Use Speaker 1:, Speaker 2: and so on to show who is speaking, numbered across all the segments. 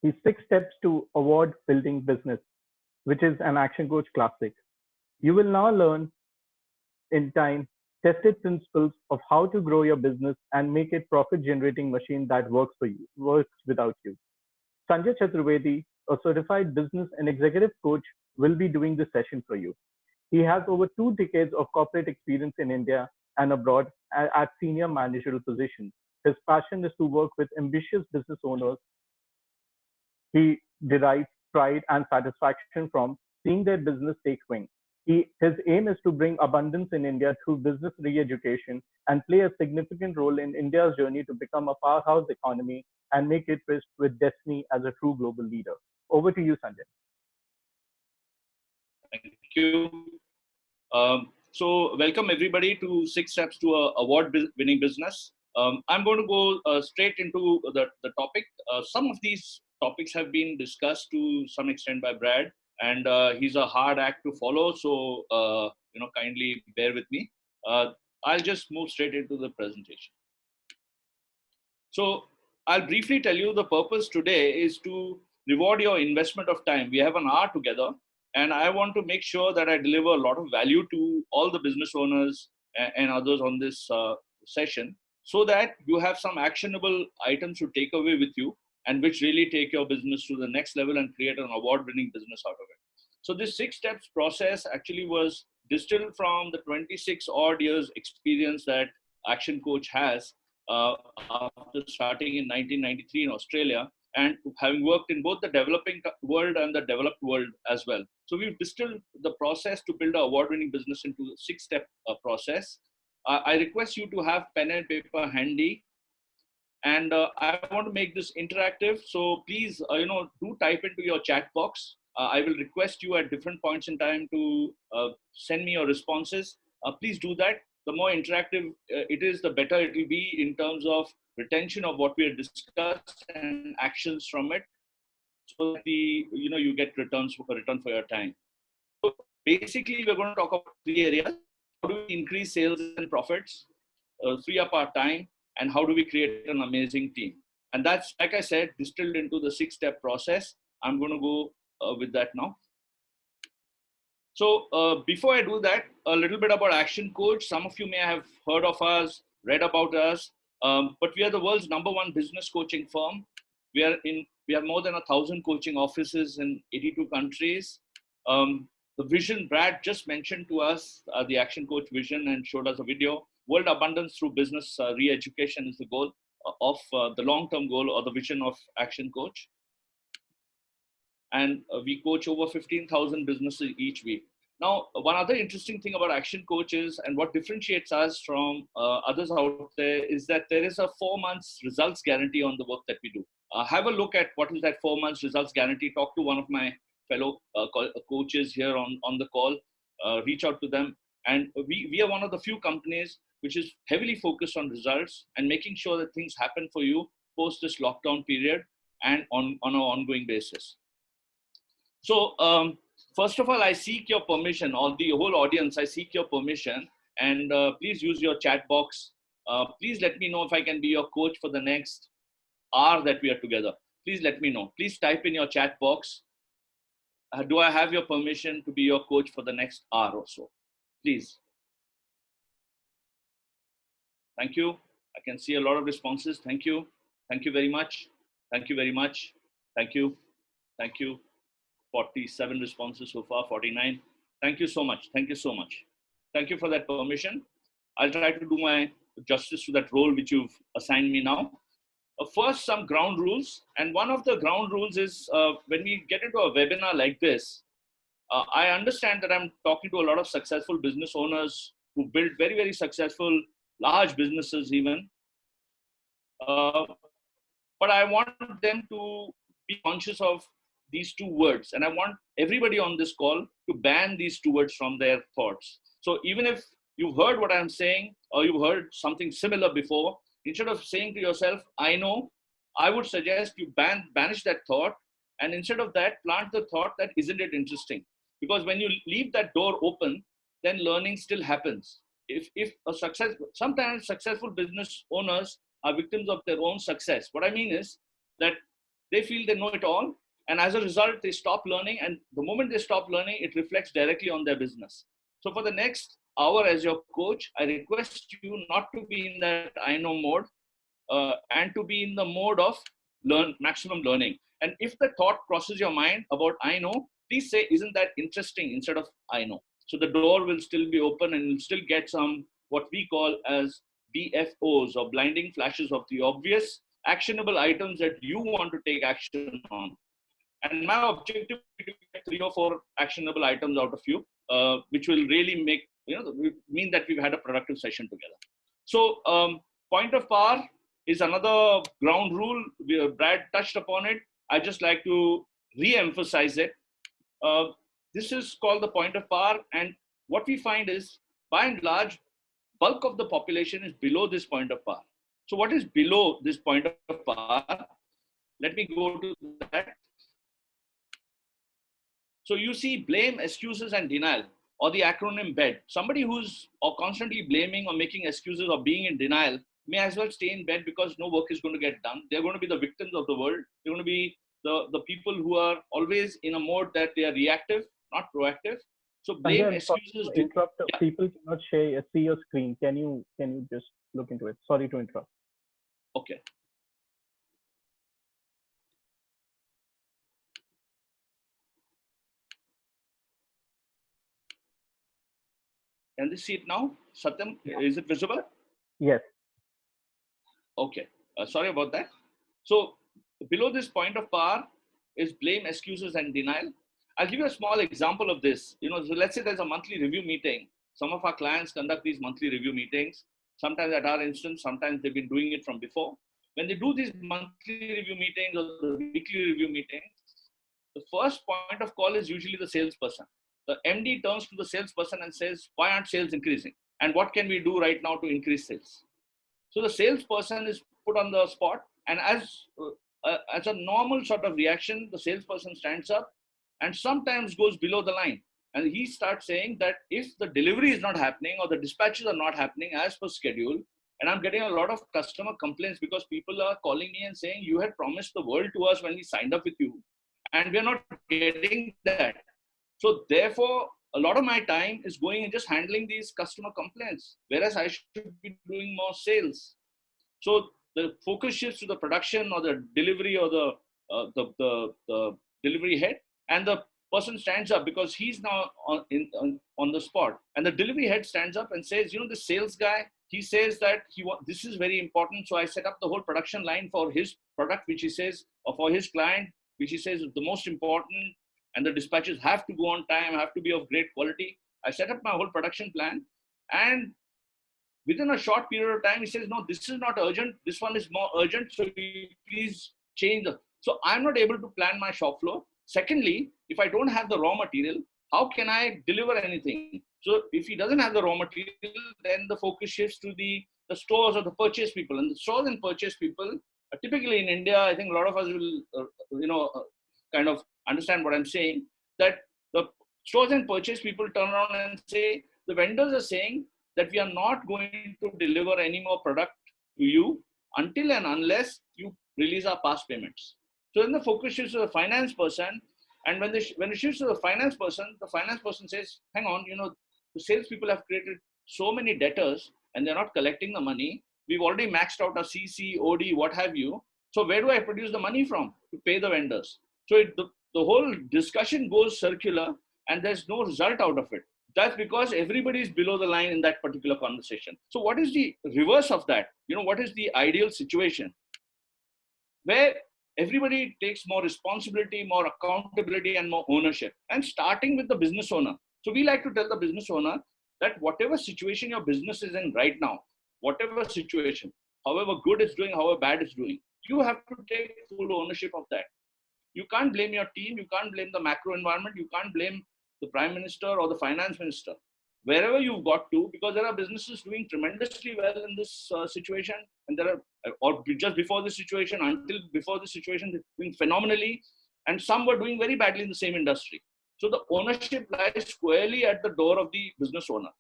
Speaker 1: his 6 Steps to Award Building Business, which is an action coach classic. You will now learn in time tested principles of how to grow your business and make it profit generating machine that works for you, works without you. Sanjay Chaturvedi, a certified business and executive coach, will be doing this session for you. He has over 2 decades of corporate experience in India and abroad at senior managerial positions. His passion is to work with ambitious business owners. He derives pride and satisfaction from seeing their business take wing. His aim is to bring abundance in India through business re-education and play a significant role in India's journey to become a powerhouse economy and make it tryst with destiny as a true global leader. Over to you, Sanjay.
Speaker 2: Thank you. So welcome everybody to 6 Steps to a Award-Winning Business. I'm going to go straight into the topic. Some of these topics have been discussed to some extent by Brad, and he's a hard act to follow, so kindly bear with me. I'll just move straight into the presentation. So I'll briefly tell you the purpose today is to reward your investment of time. We have an hour together, and I want to make sure that I deliver a lot of value to all the business owners and others on this session, so that you have some actionable items to take away with you and which really take your business to the next level and create an award-winning business out of it. So this 6 steps process actually was distilled from the 26 odd years experience that Action Coach has after starting in 1993 in Australia, and having worked in both the developing world and the developed world as well. So we've distilled the process to build an award-winning business into a 6 step process. I request you to have pen and paper handy, and I want to make this interactive. So please, do type into your chat box. I will request you at different points in time to send me your responses. Please do that. The more interactive it is, the better it will be in terms of retention of what we have discussed and actions from it, so that you get return for your time. So basically, we're going to talk about 3 areas: how do we increase sales and profits, free up our time, and how do we create an amazing team. And that's, like I said, distilled into the 6 step process. I'm going to go with that now. So before I do that, a little bit about Action Coach. Some of you may have heard of us, read about us, but we are the world's #1 business coaching firm. We have more than 1,000 coaching offices in 82 countries. The vision Brad just mentioned to us, the Action Coach vision, and showed us a video. World abundance through business re-education is the goal of the long-term goal or the vision of Action Coach. And we coach over 15,000 businesses each week. Now, one other interesting thing about Action Coach is, and what differentiates us from others out there, is that there is a 4 months results guarantee on the work that we do. Have a look at what is that 4 months results guarantee. Talk to one of my fellow coaches here on the call. Reach out to them. And we are one of the few companies which is heavily focused on results and making sure that things happen for you post this lockdown period and on an ongoing basis. So first of all, I seek your permission, or the whole audience, I seek your permission, and please use your chat box. Please let me know if I can be your coach for the next hour that we are together. Please let me know. Please type in your chat box. Do I have your permission to be your coach for the next hour or so? Please. Thank you. I can see a lot of responses. Thank you. Thank you very much. Thank you very much. Thank you. Thank you. 47 responses so far, 49. Thank you so much. Thank you so much. Thank you for that permission. I'll try to do my justice to that role which you've assigned me now. First, some ground rules. And one of the ground rules is when we get into a webinar like this, I understand that I'm talking to a lot of successful business owners who built very, very successful, large businesses even. But I want them to be conscious of these 2 words. And I want everybody on this call to ban these 2 words from their thoughts. So even if you've heard what I'm saying, or you've heard something similar before, instead of saying to yourself, I know, I would suggest you banish that thought. And instead of that, plant the thought that, isn't it interesting? Because when you leave that door open, then learning still happens. Sometimes successful business owners are victims of their own success. What I mean is that they feel they know it all. And as a result, they stop learning. And the moment they stop learning, it reflects directly on their business. So for the next hour as your coach, I request you not to be in that I know mode, and to be in the mode of maximum learning. And if the thought crosses your mind about I know, please say, isn't that interesting, instead of I know. So the door will still be open, and you'll still get some what we call as BFOs, or blinding flashes of the obvious, actionable items that you want to take action on. And my objective will be to get 3 or 4 actionable items out of you, which will really make, mean that we've had a productive session together. So point of power is another ground rule. Brad touched upon it. I just like to re-emphasize it. This is called the point of power. And what we find is, by and large, bulk of the population is below this point of power. So what is below this point of power? Let me go to that. So you see blame, excuses, and denial, or the acronym BED. Somebody who's constantly blaming or making excuses or being in denial may as well stay in bed, because no work is going to get done. They're going to be the victims of the world. They're going to be the people who are always in a mode that they are reactive, not proactive. So blame,
Speaker 1: Sanjay, I'm sorry
Speaker 2: excuses.
Speaker 1: to interrupt.
Speaker 2: Yeah.
Speaker 1: People cannot see your screen. Can you just look into it? Sorry to interrupt.
Speaker 2: Okay. Can they see it now? Satyam, is it visible?
Speaker 1: Yes.
Speaker 2: Okay. Sorry about that. So below this point of power is blame, excuses, and denial. I'll give you a small example of this. So let's say there's a monthly review meeting. Some of our clients conduct these monthly review meetings. Sometimes at our instance, sometimes they've been doing it from before. When they do these monthly review meetings or the weekly review meetings, the first point of call is usually the salesperson. The MD turns to the salesperson and says, why aren't sales increasing? And what can we do right now to increase sales? So the salesperson is put on the spot, and as a normal sort of reaction, the salesperson stands up and sometimes goes below the line. And he starts saying that if the delivery is not happening or the dispatches are not happening as per schedule, and I'm getting a lot of customer complaints because people are calling me and saying, you had promised the world to us when we signed up with you, and we're not getting that. So therefore, a lot of my time is going and just handling these customer complaints, whereas I should be doing more sales. So the focus shifts to the production or the delivery, or the delivery head, and the person stands up because he's now on the spot. And the delivery head stands up and says, the sales guy, he says that this is very important. So I set up the whole production line for his product, which he says, or for his client, which he says is the most important. And the dispatches have to go on time, have to be of great quality. I set up my whole production plan, and within a short period of time, he says, no, this is not urgent. This one is more urgent. So please change. So I'm not able to plan my shop floor. Secondly, if I don't have the raw material, how can I deliver anything? So if he doesn't have the raw material, then the focus shifts to the stores or the purchase people. And the stores and purchase people, typically in India, I think a lot of us will, kind of understand what I'm saying, that the stores and purchase people turn around and say, the vendors are saying that we are not going to deliver any more product to you until and unless you release our past payments. So then the focus shifts to the finance person. And when it shifts to the finance person says, hang on, the salespeople have created so many debtors and they're not collecting the money. We've already maxed out our CC, OD, what have you. So where do I produce the money from to pay the vendors? So the whole discussion goes circular and there's no result out of it. That's because everybody is below the line in that particular conversation. So what is the reverse of that? What is the ideal situation? Where everybody takes more responsibility, more accountability, and more ownership. And starting with the business owner. So we like to tell the business owner that whatever situation your business is in right now, whatever situation, however good it's doing, however bad it's doing, you have to take full ownership of that. You can't blame your team. You can't blame the macro environment. You can't blame the prime minister or the finance minister. Wherever you've got to, because there are businesses doing tremendously well in this situation, and there are, or just before this situation, until before this situation, they're doing phenomenally, and some were doing very badly in the same industry. So the ownership lies squarely at the door of the business owner.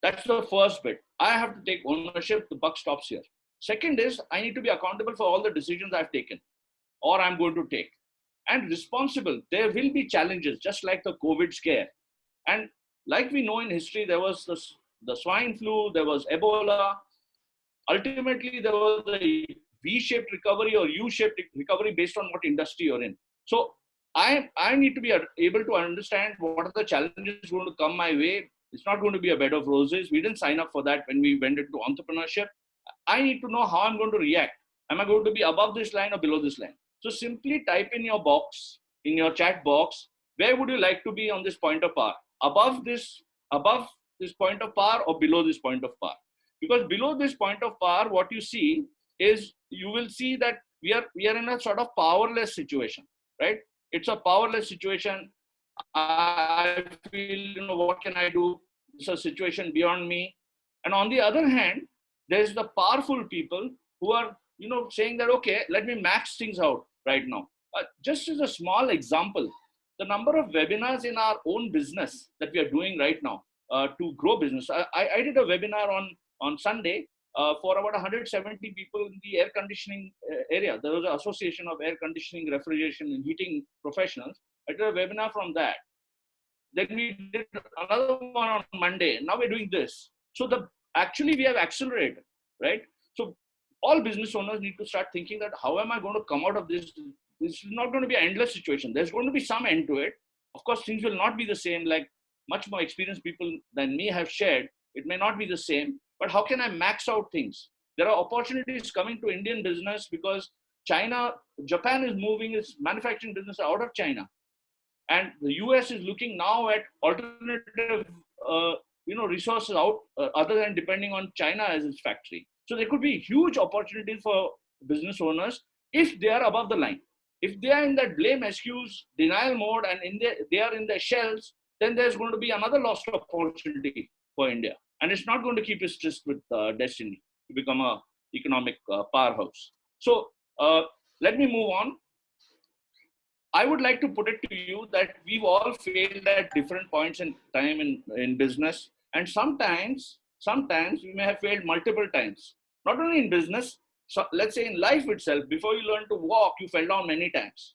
Speaker 2: That's the first bit. I have to take ownership. The buck stops here. Second is, I need to be accountable for all the decisions I've taken. or I'm going to take. And responsible, there will be challenges, just like the COVID scare. And like we know in history, there was the swine flu, there was Ebola. Ultimately, there was a V-shaped recovery or U-shaped recovery based on what industry you're in. So I need to be able to understand what are the challenges going to come my way. It's not going to be a bed of roses. We didn't sign up for that when we went into entrepreneurship. I need to know how I'm going to react. Am I going to be above this line or below this line? So simply type in your box, in your chat box, where would you like to be on this point of power? Above this point of power or below this point of power? Because below this point of power, what you see is, you will see that we are in a sort of powerless situation, right? It's a powerless situation. I feel, what can I do? It's a situation beyond me. And on the other hand, there's the powerful people who are, saying that, okay, let me max things out right now. Just as a small example, the number of webinars in our own business that we are doing right now to grow business. I did a webinar on Sunday for about 170 people in the air conditioning area. There was an association of air conditioning, refrigeration, and heating professionals. I did a webinar from that. Then we did another one on Monday. Now we're doing this. So actually we have accelerated, right? So all business owners need to start thinking that, how am I going to come out of this? This is not going to be an endless situation. There's going to be some end to it. Of course, things will not be the same. Like much more experienced people than me have shared, it may not be the same. But how can I max out things? There are opportunities coming to Indian business because Japan is moving its manufacturing business out of China. And the US is looking now at alternative, resources out other than depending on China as its factory. So there could be huge opportunities for business owners if they are above the line. If they are in that blame, excuse, denial mode, and they are in their shells, then there's going to be another lost opportunity for India. And it's not going to keep its tryst with destiny to become a economic powerhouse. So let me move on. I would like to put it to you that we've all failed at different points in time in business. And sometimes we may have failed multiple times. Not only in business, so let's say in life itself, before you learn to walk, you fell down many times.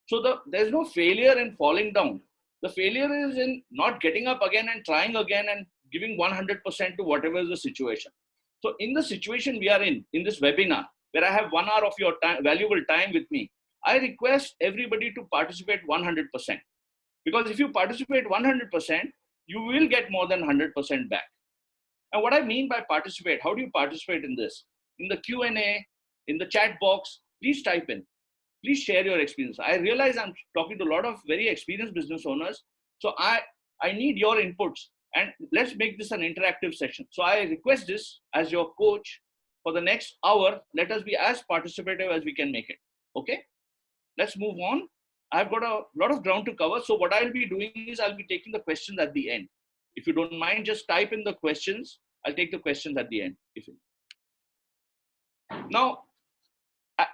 Speaker 2: So there's no failure in falling down. The failure is in not getting up again and trying again and giving 100% to whatever is the situation. So in the situation we are in this webinar, where I have 1 hour of your time, valuable time with me, I request everybody to participate 100%. Because if you participate 100%, you will get more than 100% back. And what I mean by participate, how do you participate in this? In the Q&A, in the chat box, please type in. Please share your experience. I realize I'm talking to a lot of very experienced business owners. So I need your inputs. And let's make this an interactive session. So I request this as your coach for the next hour. Let us be as participative as we can make it. Okay? Let's move on. I've got a lot of ground to cover. So what I'll be doing is I'll be taking the questions at the end. If you don't mind, just type in the questions. I'll take the questions at the end. Now,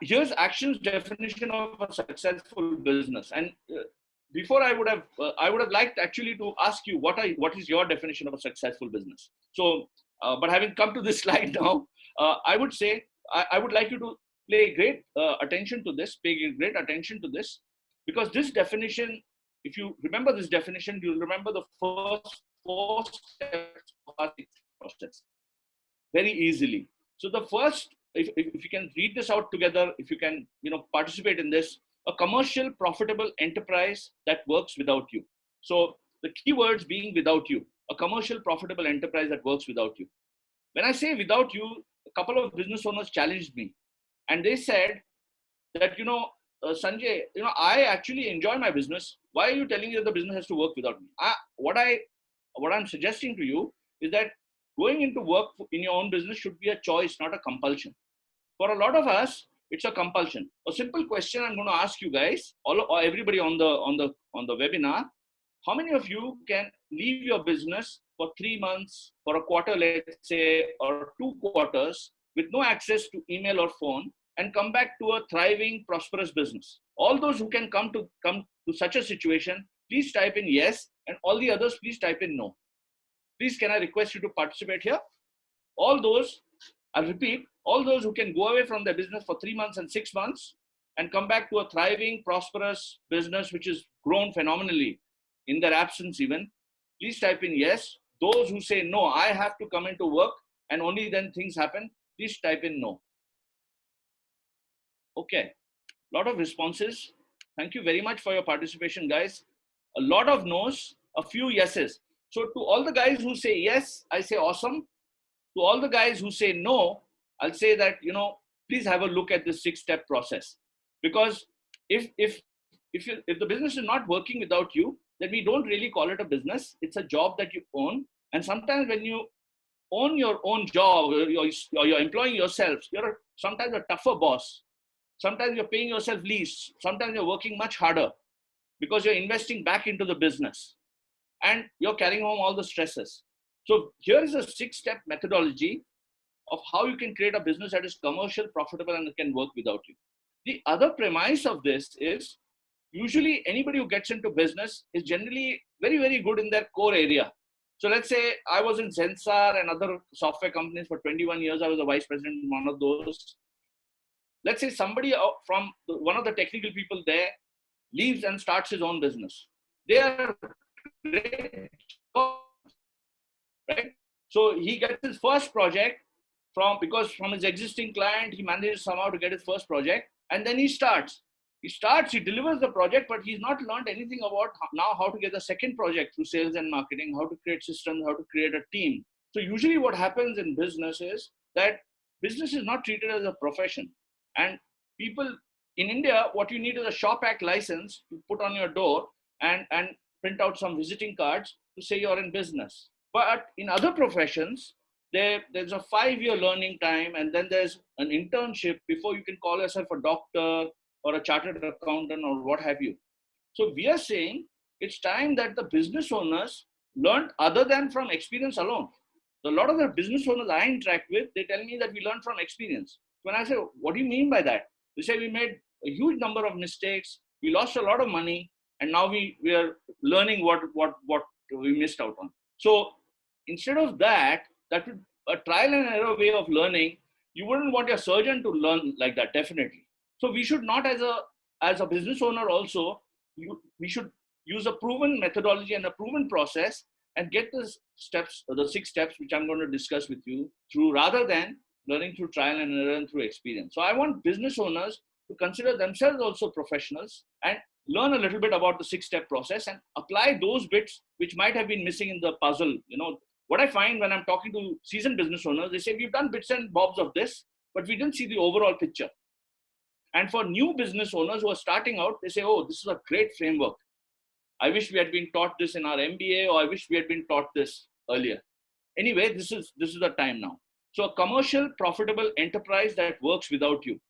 Speaker 2: here's Action's definition of a successful business. And before I would have liked actually to ask you what is your definition of a successful business. So, but having come to this slide now, I would say I would like you to pay great attention to this, because this definition, if you remember this definition, you'll remember the first 4 steps of our process very easily. So the first, if you can read this out together, if you can participate in this, a commercial profitable enterprise that works without you. So the keywords being without you, a commercial profitable enterprise that works without you. When I say without you, a couple of business owners challenged me, and they said that, Sanjay, I actually enjoy my business. Why are you telling me that the business has to work without me? What I'm suggesting to you is that going into work in your own business should be a choice, not a compulsion. For a lot of us, it's a compulsion. A simple question I'm going to ask you guys, or everybody on the webinar: how many of you can leave your business for 3 months, for a quarter, let's say, or 2 quarters, with no access to email or phone, and come back to a thriving, prosperous business? All those who can come to such a situation, please type in yes, and all the others, please type in no. Please, can I request you to participate here? All those, I'll repeat, all those who can go away from their business for 3 months and 6 months and come back to a thriving, prosperous business which is grown phenomenally in their absence even, please type in yes. Those who say no, I have to come into work and only then things happen, please type in no. Okay, lot of responses. Thank you very much for your participation, guys. A lot of no's, a few yeses. So to all the guys who say yes, I say awesome. To all the guys who say no, I'll say that, please have a look at this 6-step process. Because if the business is not working without you, then we don't really call it a business. It's a job that you own. And sometimes when you own your own job, or you're employing yourself, you're sometimes a tougher boss. Sometimes you're paying yourself least. Sometimes you're working much harder because you're investing back into the business and you're carrying home all the stresses. So here is a 6-step methodology of how you can create a business that is commercial, profitable, and can work without you. The other premise of this is usually anybody who gets into business is generally very, very good in their core area. So let's say I was in Zensar and other software companies for 21 years. I was a vice president in one of those. Let's say somebody from one of the technical people there leaves and starts his own business. They are great, right? So he gets his first project because from his existing client, he manages somehow to get his first project, and then he delivers the project, but he's not learned anything about now how to get the second project through sales and marketing, how to create systems, how to create a team. So usually what happens in business is that business is not treated as a profession. And people in India, what you need is a Shop Act license to put on your door and print out some visiting cards to say you're in business. But in other professions, there's a 5-year learning time, and then there's an internship before you can call yourself a doctor or a chartered accountant or what have you. So we are saying it's time that the business owners learn other than from experience alone. So a lot of the business owners I interact with, they tell me that we learn from experience. When I say, what do you mean by that? They say we made a huge number of mistakes, we lost a lot of money, and now we are learning what we missed out on. So instead of that would a trial and error way of learning. You wouldn't want your surgeon to learn like that, definitely. So we should not, as a business owner also, we should use a proven methodology and a proven process and get the 6 steps, which I'm going to discuss with you through, rather than learning through trial and error and through experience. So I want business owners to consider themselves also professionals and learn a little bit about the 6-step process and apply those bits which might have been missing in the puzzle. What I find when I'm talking to seasoned business owners, they say, we've done bits and bobs of this, but we didn't see the overall picture. And for new business owners who are starting out, they say, oh, this is a great framework. I wish we had been taught this in our MBA, or I wish we had been taught this earlier. Anyway, this is the time now. So a commercial, profitable enterprise that works without you.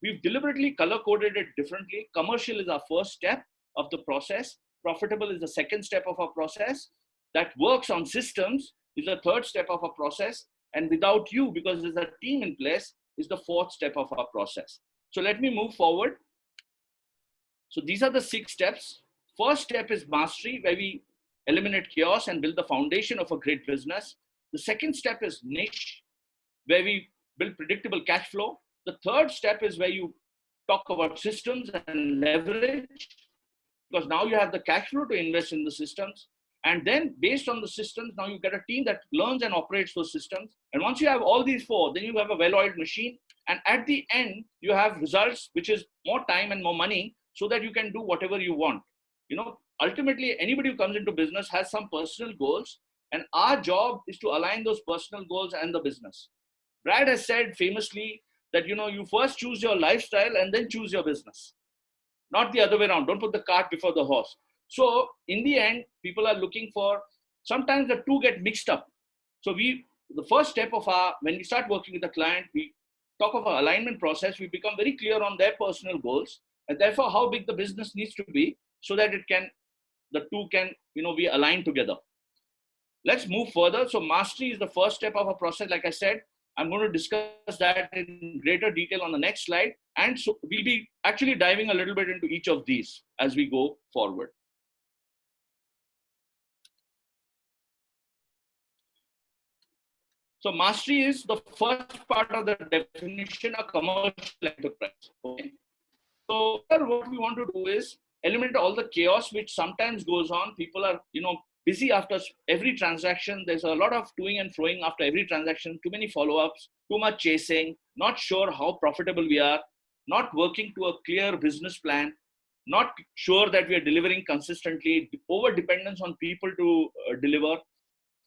Speaker 2: We've deliberately color-coded it differently. Commercial is our first step of the process. Profitable is the second step of our process. That works on systems is the third step of our process. And without you, because there's a team in place, is the fourth step of our process. So let me move forward. So these are the 6 steps. First step is mastery, where we eliminate chaos and build the foundation of a great business. The second step is niche, where we build predictable cash flow. The third step is where you talk about systems and leverage, because now you have the cash flow to invest in the systems. And then based on the systems, now you get a team that learns and operates those systems. And once you have all these 4, then you have a well-oiled machine. And at the end, you have results, which is more time and more money, so that you can do whatever you want. Ultimately, anybody who comes into business has some personal goals, and our job is to align those personal goals and the business. Brad has said famously that, you first choose your lifestyle and then choose your business, not the other way around. Don't put the cart before the horse. So in the end, people are looking for, sometimes the two get mixed up. So the first step of when we start working with a client, we talk of our alignment process. We become very clear on their personal goals, and therefore how big the business needs to be so that the two can, be aligned together. Let's move further. So mastery is the first step of a process. Like I said, I'm going to discuss that in greater detail on the next slide. And so we'll be actually diving a little bit into each of these as we go forward. So mastery is the first part of the definition of commercial enterprise. Okay. So here what we want to do is eliminate all the chaos which sometimes goes on. People are, busy after every transaction. There's a lot of toing and froing after every transaction, too many follow-ups, too much chasing, not sure how profitable we are, not working to a clear business plan, not sure that we are delivering consistently, over dependence on people to deliver.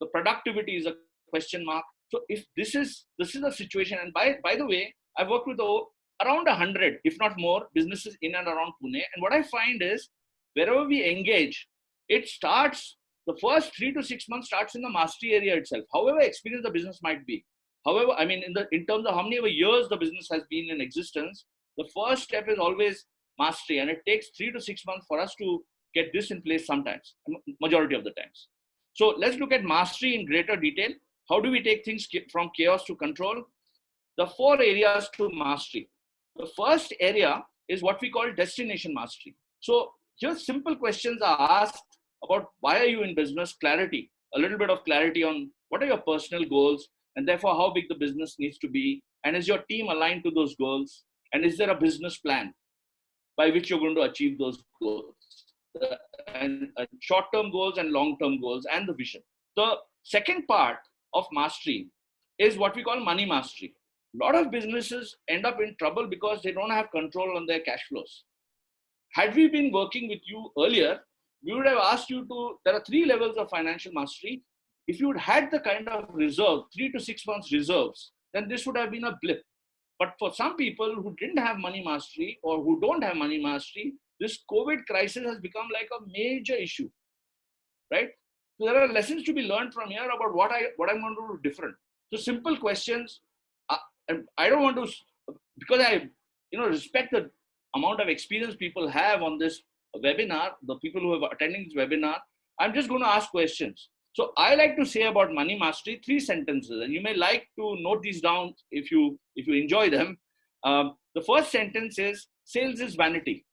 Speaker 2: The productivity is a question mark. So if this is a situation, and by the way, I've worked with around 100, if not more, businesses in and around Pune. And what I find is wherever we engage, it starts, the first 3 to 6 months starts in the mastery area itself. However experienced the business might be, however, I mean, in terms of how many years the business has been in existence, the first step is always mastery, and it takes 3 to 6 months for us to get this in place sometimes, majority of the times. So let's look at mastery in greater detail. How do we take things from chaos to control? The 4 areas to mastery. The first area is what we call destination mastery. So just simple questions are asked about why are you in business, clarity, a little bit of clarity on what are your personal goals, and therefore how big the business needs to be, and is your team aligned to those goals, and is there a business plan by which you're going to achieve those goals, and short-term goals and long-term goals, and the vision. The second part of mastery is what we call money mastery. A lot of businesses end up in trouble because they don't have control on their cash flows. Had we been working with you earlier, we would have asked you to, there are 3 levels of financial mastery. If you had the kind of reserve, 3 to 6 months reserves, then this would have been a blip. But for some people who didn't have money mastery or who don't have money mastery, this COVID crisis has become like a major issue, right? So there are lessons to be learned from here about what I'm going to do different. So simple questions. And I don't want to, because I respect the amount of experience people have on this webinar, the people who are attending this webinar, I'm just going to ask questions. So I like to say about money mastery 3 sentences, and you may like to note these down if you enjoy them. The first sentence is, sales is vanity.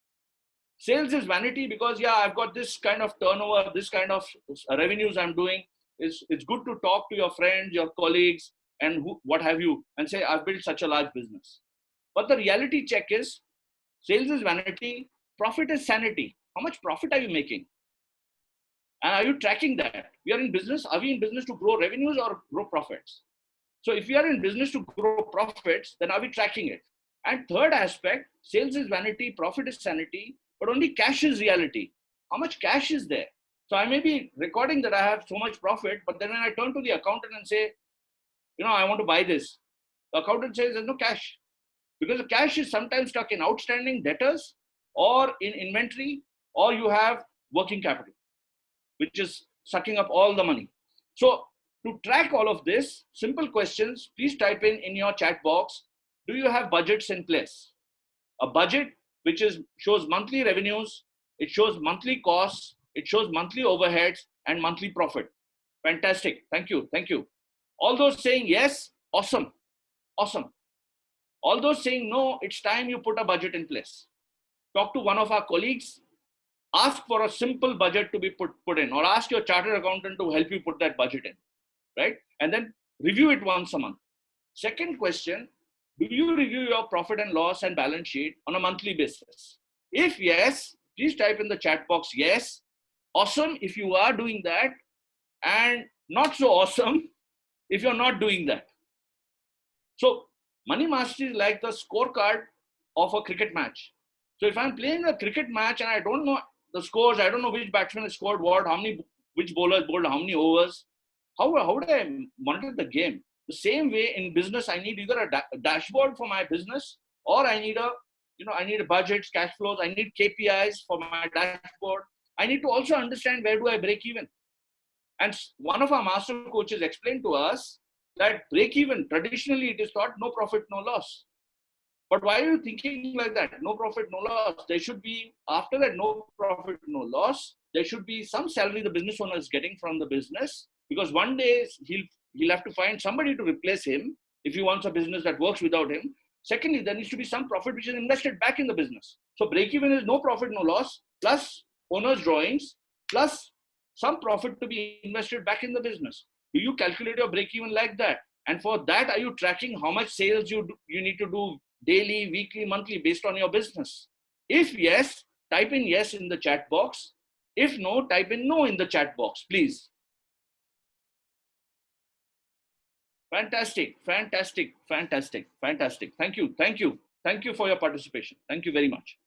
Speaker 2: Sales is vanity because, yeah, I've got this kind of turnover, this kind of revenues I'm doing. It's good to talk to your friends, your colleagues, and what have you, and say, I've built such a large business. But the reality check is, sales is vanity, profit is sanity. How much profit are you making? And are you tracking that? We are in business. Are we in business to grow revenues or grow profits? So if we are in business to grow profits, then are we tracking it? And third aspect, sales is vanity, profit is sanity, but only cash is reality. How much cash is there? So I may be recording that I have so much profit, but then when I turn to the accountant and say, I want to buy this, the accountant says there's no cash. Because the cash is sometimes stuck in outstanding debtors or in inventory, or you have working capital, which is sucking up all the money. So to track all of this, simple questions, please type in your chat box, do you have budgets in place? A budget which shows monthly revenues, it shows monthly costs, it shows monthly overheads and monthly profit. Fantastic. Thank you. Thank you. All those saying yes, awesome. Awesome. All those saying no, it's time you put a budget in place. Talk to one of our colleagues, ask for a simple budget to be put in, or ask your chartered accountant to help you put that budget in, right? And then review it once a month. Second question, do you review your profit and loss and balance sheet on a monthly basis? If yes, please type in the chat box, yes. Awesome if you are doing that, and not so awesome if you're not doing that. So money mastery is like the scorecard of a cricket match. So if I'm playing a cricket match and I don't know the scores, I don't know which batsman has scored what, which bowler bowled how many overs, how would I monitor the game? The same way in business, I need either a dashboard for my business, or I need a budgets, cash flows, I need KPIs for my dashboard. I need to also understand where do I break even. And one of our master coaches explained to us that break even, traditionally it is thought no profit, no loss. But why are you thinking like that? No profit, no loss. There should be, after that no profit, no loss, there should be some salary the business owner is getting from the business, because one day he'll have to find somebody to replace him if he wants a business that works without him. Secondly, there needs to be some profit which is invested back in the business. So break even is no profit, no loss, plus owner's drawings, plus some profit to be invested back in the business. Do you calculate your break even like that? And for that, are you tracking how much sales you need to do daily, weekly, monthly based on your business? If yes, type in yes in the chat box. If no, type in no in the chat box, please. Fantastic, fantastic, fantastic, fantastic. Thank you, thank you. Thank you for your participation. Thank you very much.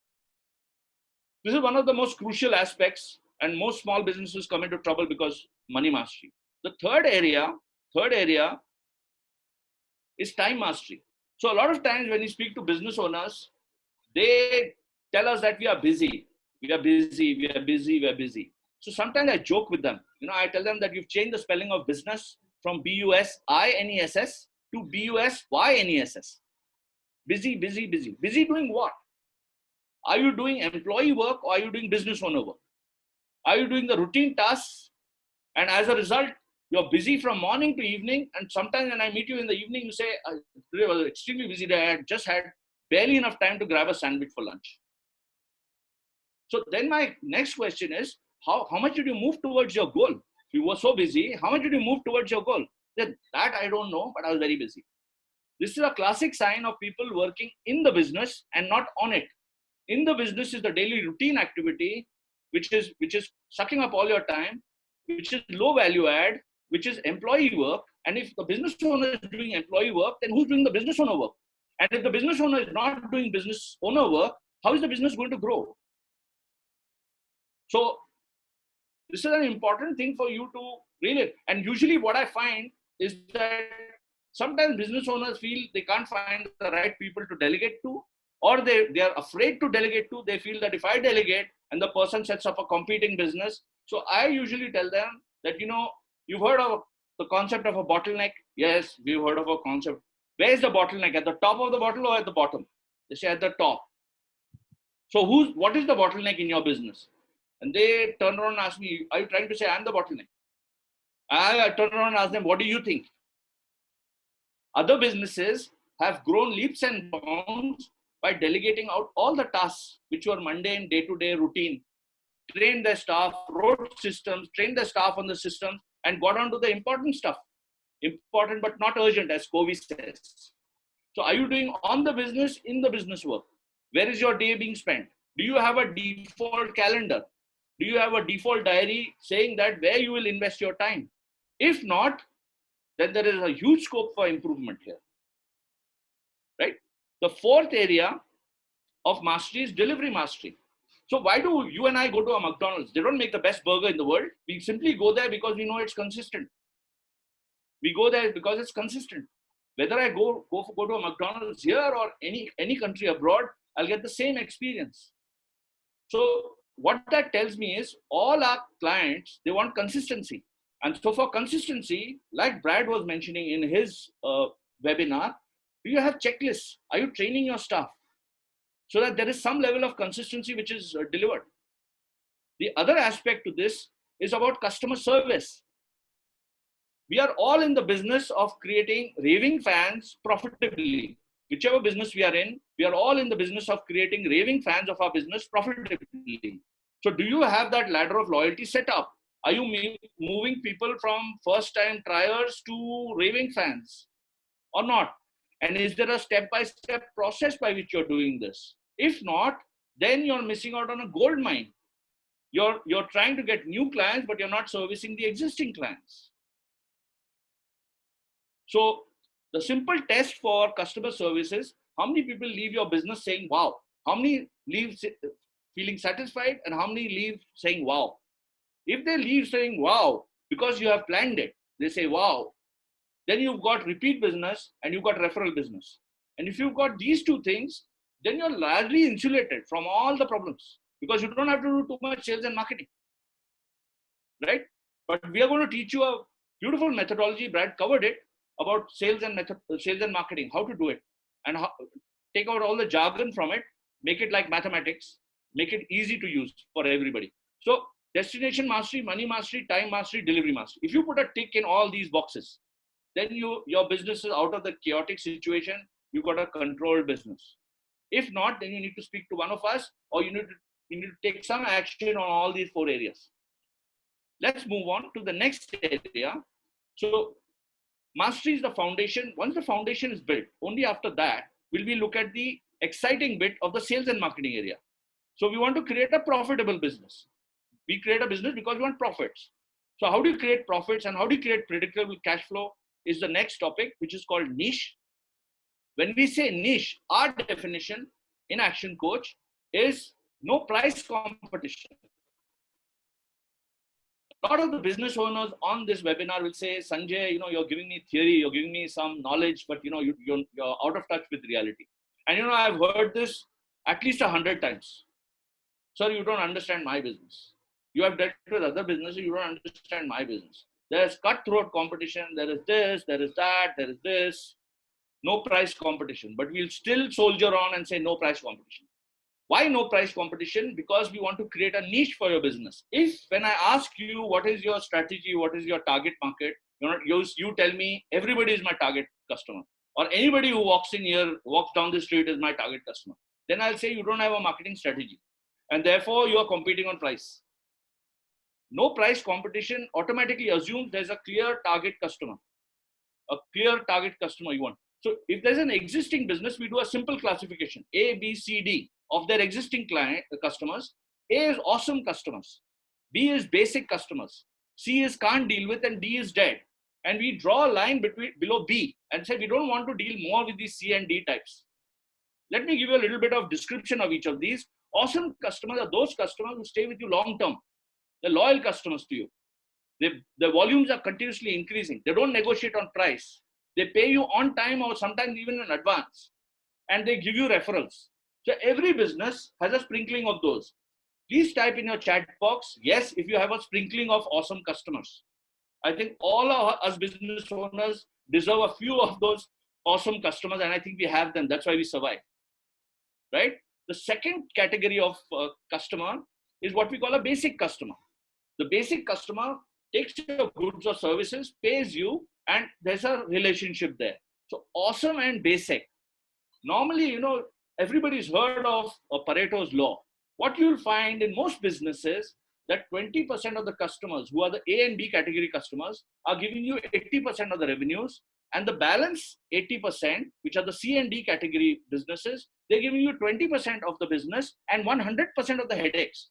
Speaker 2: This is one of the most crucial aspects, and most small businesses come into trouble because money mastery. The third area is time mastery. So a lot of times when you speak to business owners, they tell us that we are busy, we are busy, we are busy, we are busy. So sometimes I joke with them. I tell them that you've changed the spelling of business from BUSINESS to BUSYNESS. Busy, busy, busy. Busy doing what? Are you doing employee work or are you doing business owner work? Are you doing the routine tasks? And as a result, you're busy from morning to evening. And sometimes when I meet you in the evening, you say, today was extremely busy day. I had just had barely enough time to grab a sandwich for lunch. So then my next question is, how much did you move towards your goal? You were so busy. How much did you move towards your goal? That I don't know, but I was very busy. This is a classic sign of people working in the business and not on it. In the business is the daily routine activity, which is sucking up all your time, which is low value add, which is employee work. And if the business owner is doing employee work, then who's doing the business owner work? And if the business owner is not doing business owner work, how is the business going to grow? So this is an important thing for you to really, and usually what I find is that sometimes business owners feel they can't find the right people to delegate to, or they are afraid to delegate to. They feel that if I delegate and the person sets up a competing business. So I usually tell them that, you've heard of the concept of a bottleneck. Yes, we've heard of a concept. Where is the bottleneck? At the top of the bottle or at the bottom? They say at the top. So what is the bottleneck in your business? And they turn around and ask me, are you trying to say I'm the bottleneck? I turn around and ask them, what do you think? Other businesses have grown leaps and bounds by delegating out all the tasks which were mundane, day-to-day routine, trained their staff, wrote systems, trained their staff on the systems, and got on to the important stuff. Important but not urgent, as Covey says. So are you doing on the business, in the business work? Where is your day being spent? Do you have a default calendar? Do you have a default diary saying that where you will invest your time? If not, then there is a huge scope for improvement here, right? The fourth area of mastery is delivery mastery. So why do you and I go to a McDonald's? They don't make the best burger in the world. We simply go there because we know it's consistent. We go there because it's consistent. Whether I go to a McDonald's here or any country abroad, I'll get the same experience. So what that tells me is all our clients, they want consistency. And so for consistency, like Brad was mentioning in his webinar, do you have checklists? Are you training your staff? So that there is some level of consistency which is delivered. The other aspect to this is about customer service. We are all in the business of creating raving fans profitably. Whichever business we are in, we are all in the business of creating raving fans of our business profitably. So do you have that ladder of loyalty set up? Are you moving people from first-time triers to raving fans or not? And is there a step-by-step process by which you're doing this? If not, then you're missing out on a gold mine. You're trying to get new clients, but you're not servicing the existing clients. So the simple test for customer service is how many people leave your business saying, wow? How many leave feeling satisfied and how many leave saying, wow? If they leave saying, wow, because you have planned it, they say, wow, then you've got repeat business and you've got referral business. And if you've got these two things, then you're largely insulated from all the problems because you don't have to do too much sales and marketing, right? But we are going to teach you a beautiful methodology. Brad covered it about sales and marketing, how to do it, and take out all the jargon from it, make it like mathematics, make it easy to use for everybody. So destination mastery, money mastery, time mastery, delivery mastery. If you put a tick in all these boxes, then your business is out of the chaotic situation. You've got a controlled business. If not, then you need to speak to one of us, or you need to take some action on all these 4 areas. Let's move on to the next area. So mastery is the foundation. Once the foundation is built, only after that will we look at the exciting bit of the sales and marketing area. So we want to create a profitable business. We create a business because we want profits. So how do you create profits and how do you create predictable cash flow is the next topic, which is called niche. When we say niche, our definition in Action Coach is no price competition. A lot of the business owners on this webinar will say, Sanjay, you're giving me theory, you're giving me some knowledge, but you're out of touch with reality. And I've heard this at least 100 times. Sir, you don't understand my business. You have dealt with other businesses, you don't understand my business. There's cutthroat competition, there is this, there is that, there is this. No price competition, but we'll still soldier on and say no price competition. Why no price competition? Because we want to create a niche for your business. If when I ask you what is your strategy, what is your target market, you tell me everybody is my target customer, or anybody who walks down the street is my target customer, then I'll say you don't have a marketing strategy, and therefore you are competing on price. No price competition automatically assumes there's a clear target customer, you want. So if there's an existing business, we do a simple classification, A, B, C, D of their existing customers. A is awesome customers, B is basic customers, C is can't deal with, and D is dead. And we draw a line below B and say we don't want to deal more with these C and D types. Let me give you a little bit of description of each of these. Awesome customers are those customers who stay with you long term. They're loyal customers to you. The volumes are continuously increasing. They don't negotiate on price. They pay you on time or sometimes even in advance. And they give you referrals. So every business has a sprinkling of those. Please type in your chat box, yes, if you have a sprinkling of awesome customers. I think all of us business owners deserve a few of those awesome customers, and I think we have them. That's why we survive, right? The second category of customer is what we call a basic customer. The basic customer takes your goods or services, pays you, and there's a relationship there. So awesome and basic. Normally, everybody's heard of Pareto's law. What you'll find in most businesses that 20% of the customers who are the A and B category customers are giving you 80% of the revenues, and the balance 80%, which are the C and D category businesses, they're giving you 20% of the business and 100% of the headaches.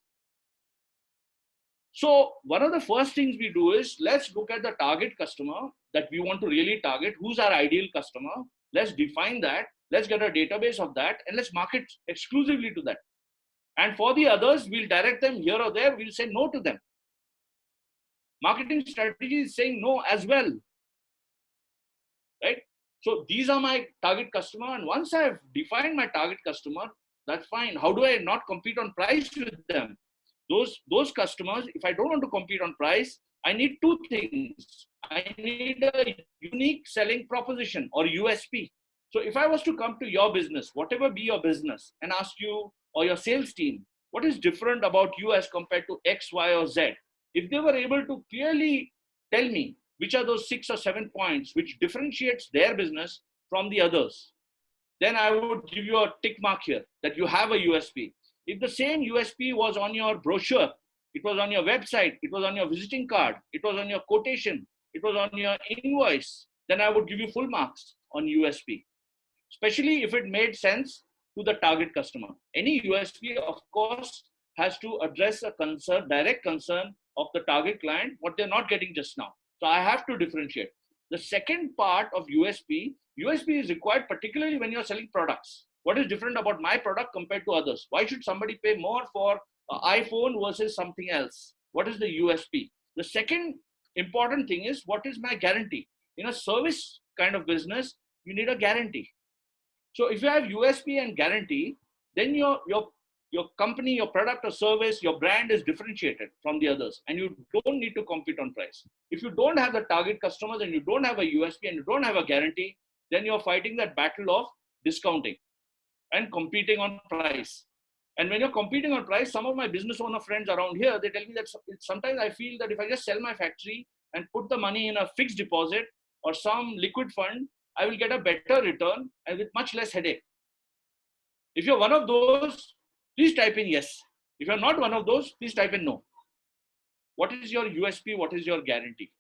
Speaker 2: So one of the first things we do is let's look at the target customer that we want to really target. Who's our ideal customer? Let's define that. Let's get a database of that and let's market exclusively to that. And for the others, we'll direct them here or there. We'll say no to them. Marketing strategy is saying no as well, right? So these are my target customer. And once I've defined my target customer, that's fine. How do I not compete on price with them? Those customers, if I don't want to compete on price, I need two things. I need a unique selling proposition or USP. So if I was to come to your business, whatever be your business, and ask you or your sales team, what is different about you as compared to X, Y, or Z? If they were able to clearly tell me which are those 6 or 7 points which differentiates their business from the others, then I would give you a tick mark here that you have a USP. If the same USP was on your brochure, it was on your website, it was on your visiting card, it was on your quotation, it was on your invoice, then I would give you full marks on USP, especially if it made sense to the target customer. Any USP, of course, has to address a concern, direct concern of the target client, what they're not getting just now. So I have to differentiate. The second part of USP is required particularly when you're selling products. What is different about my product compared to others? Why should somebody pay more for an iPhone versus something else? What is the USP? The second important thing is, what is my guarantee? In a service kind of business, you need a guarantee. So if you have USP and guarantee, then your company, your product or service, your brand is differentiated from the others, and you don't need to compete on price. If you don't have the target customers and you don't have a USP and you don't have a guarantee, then you're fighting that battle of discounting and competing on price. And when you're competing on price, some of my business owner friends around here, they tell me that sometimes I feel that if I just sell my factory and put the money in a fixed deposit or some liquid fund, I will get a better return and with much less headache. If you're one of those, please type in yes. If you're not one of those, please type in no. What is your USP? What is your guarantee?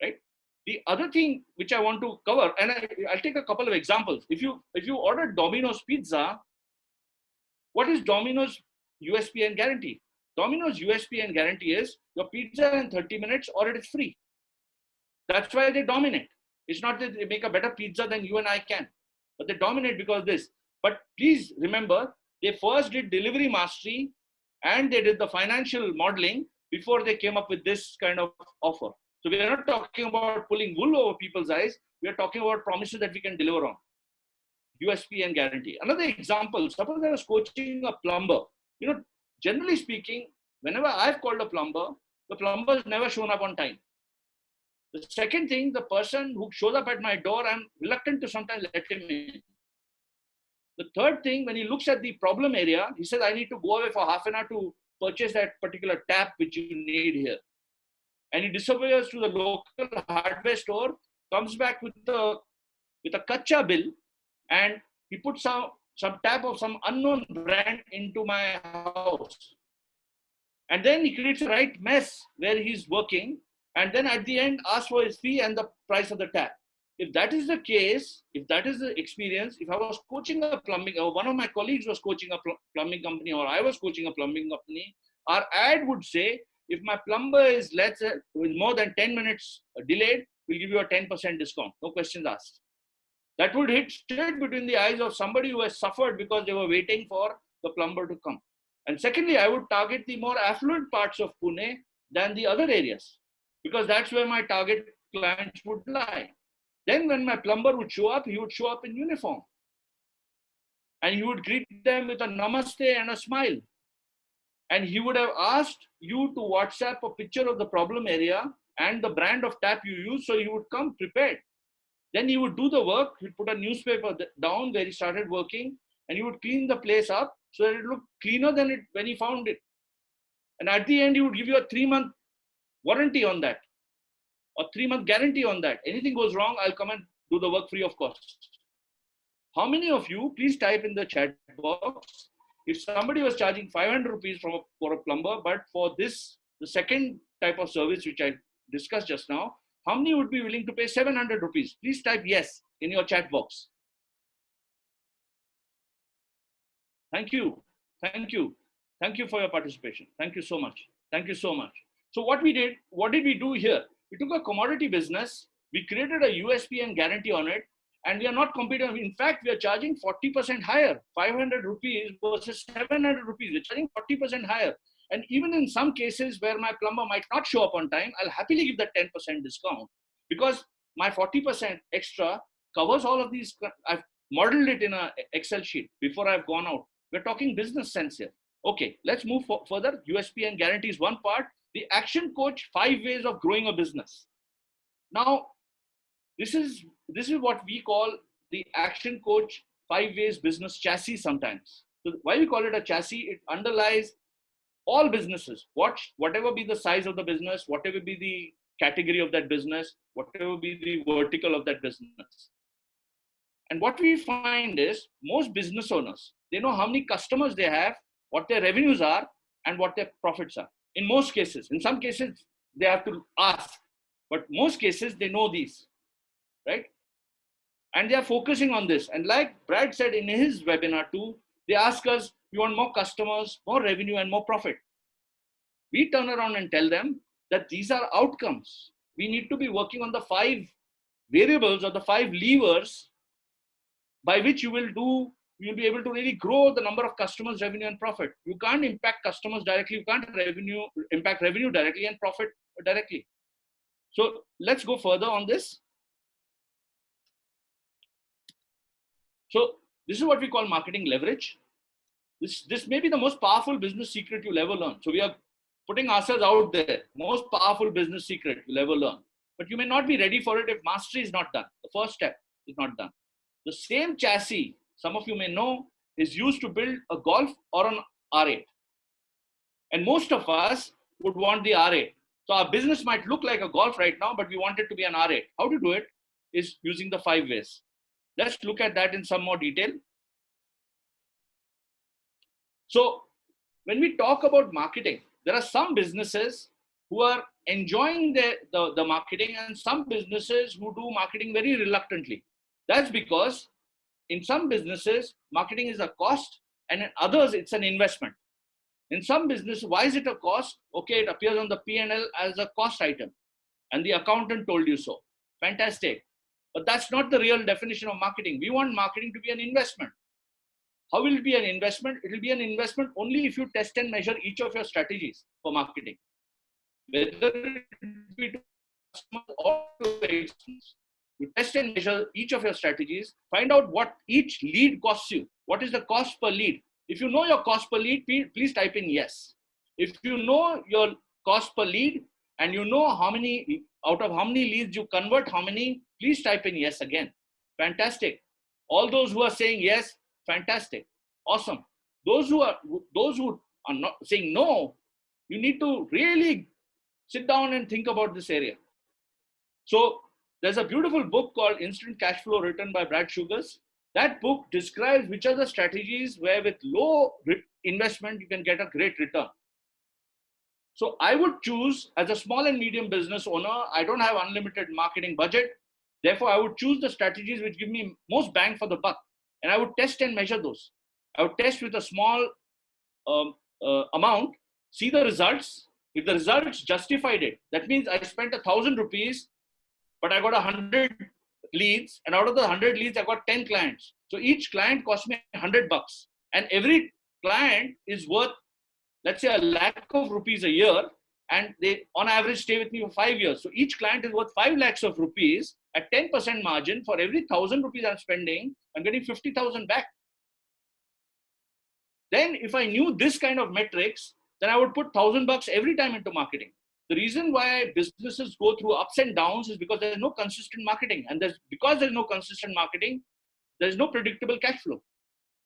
Speaker 2: Right? The other thing which I want to cover, and I'll take a couple of examples. If you order Domino's pizza, What is Domino's USP and guarantee? Domino's USP and guarantee is your pizza in 30 minutes or it is free. That's why they dominate. It's not that they make a better pizza than you and I can, but they dominate because of this. But please remember, they first did delivery mastery and they did the financial modeling before they came up with this kind of offer. So we are not talking about pulling wool over people's eyes. We are talking about promises that we can deliver on. USP and guarantee. Another example, suppose I was coaching a plumber. Generally speaking, whenever I've called a plumber, the plumber has never shown up on time. The second thing, the person who shows up at my door, I'm reluctant to sometimes let him in. The third thing, when he looks at the problem area, he says, I need to go away for half an hour to purchase that particular tap which you need here. And he disappears to the local hardware store, comes back with a kacha bill, and he puts some tap of some unknown brand into my house. And then he creates a right mess where he's working, and then at the end asks for his fee and the price of the tap. If that is the case, if that is the experience, if I was coaching a plumbing, or one of my colleagues was coaching a plumbing company, or I was coaching a plumbing company, our ad would say, if my plumber is, let's say, with more than 10 minutes delayed, we'll give you a 10% discount. No questions asked. That would hit straight between the eyes of somebody who has suffered because they were waiting for the plumber to come. And secondly, I would target the more affluent parts of Pune than the other areas, because that's where my target clients would lie. Then when my plumber would show up, he would show up in uniform. And he would greet them with a namaste and a smile. And he would have asked you to WhatsApp a picture of the problem area and the brand of tap you use, so he would come prepared. Then he would do the work. He'd put a newspaper down where he started working, and he would clean the place up so that it looked cleaner than when he found it. And at the end, he would give you a 3-month warranty on that, or 3-month guarantee on that. Anything goes wrong, I'll come and do the work free of cost. How many of you, please type in the chat box, if somebody was charging 500 rupees for a plumber, but for this, the second type of service which I discussed just now, how many would be willing to pay 700 rupees? Please type yes in your chat box. Thank you. Thank you. Thank you for your participation. Thank you so much. Thank you so much. So what did we do here? We took a commodity business, we created a USP and guarantee on it, and we are not competing. In fact, we are charging 40% higher, 500 rupees versus 700 rupees. We're charging 40% higher. And even in some cases where my plumber might not show up on time, I'll happily give that 10% discount, because my 40% extra covers all of these. I've modeled it in an Excel sheet before I've gone out. We're talking business sense here. Okay, let's move further. USP and guarantee is one part. The action coach, 5 ways of growing a business. Now, this is what we call the action coach 5 ways business chassis sometimes. So why we call it a chassis? It underlies all businesses. Whatever be the size of the business, whatever be the category of that business, whatever be the vertical of that business. And what we find is most business owners, they know how many customers they have, what their revenues are, and what their profits are. In most cases, in some cases, they have to ask, but most cases, they know these, right? And they are focusing on this. And like Brad said in his webinar too, they ask us, you want more customers, more revenue, and more profit. We turn around and tell them that these are outcomes. We need to be working on the 5 variables or the 5 levers by which you'll be able to really grow the number of customers, revenue, and profit. You can't impact customers directly. You can't impact revenue directly and profit directly. So let's go further on this. So this is what we call marketing leverage. This may be the most powerful business secret you'll ever learn. So we are putting ourselves out there. Most powerful business secret you'll ever learn. But you may not be ready for it if mastery is not done. The first step is not done. The same chassis, some of you may know, is used to build a Golf or an R8. And most of us would want the R8. So our business might look like a Golf right now, but we want it to be an R8. How to do it is using the 5 ways. Let's look at that in some more detail. So when we talk about marketing, there are some businesses who are enjoying the marketing and some businesses who do marketing very reluctantly. That's because in some businesses, marketing is a cost and in others, it's an investment. In some business, why is it a cost? Okay, it appears on the P&L as a cost item, and the accountant told you so. Fantastic. But that's not the real definition of marketing. We want marketing to be an investment. How will it be an investment? It will be an investment only if you test and measure each of your strategies for marketing. Whether it be to customers or to agents, you test and measure each of your strategies, find out what each lead costs you. What is the cost per lead? If you know your cost per lead, please type in yes. If you know your cost per lead and you know how many, out of how many leads you convert, how many, please type in yes again. Fantastic. All those who are saying yes, fantastic. Awesome. Those who are not saying no, you need to really sit down and think about this area. So there's a beautiful book called Instant Cash Flow written by Brad Sugars. That book describes which are the strategies where with low investment, you can get a great return. So I would choose, as a small and medium business owner, I don't have unlimited marketing budget. Therefore, I would choose the strategies which give me most bang for the buck. And I would test and measure those. I would test with a small amount, see the results. If the results justified it, that means I spent 1,000 rupees, but I got 100 leads, and out of the 100 leads, I got 10 clients. So each client cost me $100, and every client is worth, let's say, 1,00,000 of rupees a year, and they on average stay with me for 5 years. So each client is worth 5 lakhs of rupees at 10% margin. For every 1,000 rupees I'm spending, I'm getting 50,000 back. Then if I knew this kind of metrics, then I would put $1,000 every time into marketing. The reason why businesses go through ups and downs is because there's no consistent marketing. And because there's no consistent marketing, there's no predictable cash flow.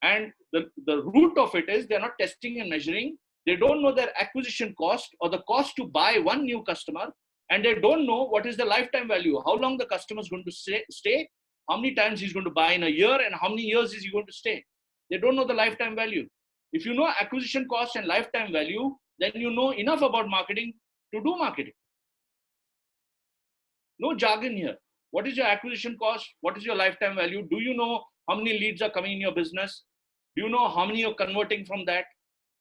Speaker 2: And the root of it is they're not testing and measuring. They don't know their acquisition cost or the cost to buy one new customer. And they don't know what is the lifetime value, how long the customer is going to stay, how many times he's going to buy in a year, and how many years is he going to stay. They don't know the lifetime value. If you know acquisition cost and lifetime value, then you know enough about marketing to do marketing. No jargon here. What is your acquisition cost? What is your lifetime value? Do you know how many leads are coming in your business? Do you know how many you're converting from that?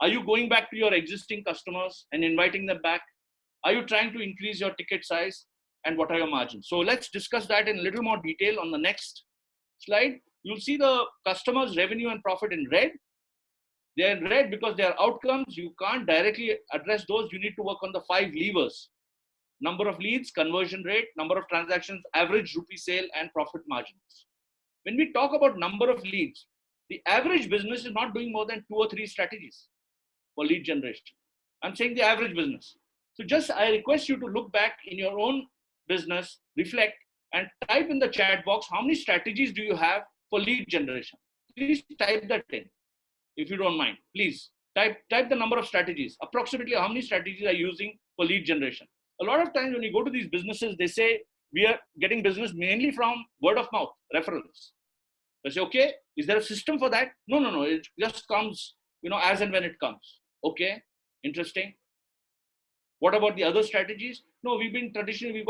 Speaker 2: Are you going back to your existing customers and inviting them back? Are you trying to increase your ticket size? And what are your margins? So let's discuss that in a little more detail on the next slide. You'll see the customers' revenue and profit in red. They're in red because they are outcomes. You can't directly address those. You need to work on the 5 levers: number of leads, conversion rate, number of transactions, average rupee sale, and profit margins. When we talk about number of leads, the average business is not doing more than 2 or 3 strategies for lead generation. I'm saying the average business. So just I request you to look back in your own business, reflect, and type in the chat box, how many strategies do you have for lead generation? Please type that in, if you don't mind. Please type the number of strategies. Approximately how many strategies are you using for lead generation? A lot of times when you go to these businesses, they say, we are getting business mainly from word of mouth, referrals. I say, okay, is there a system for that? No. It just comes, as and when it comes. Okay, interesting. What about the other strategies? No, we got we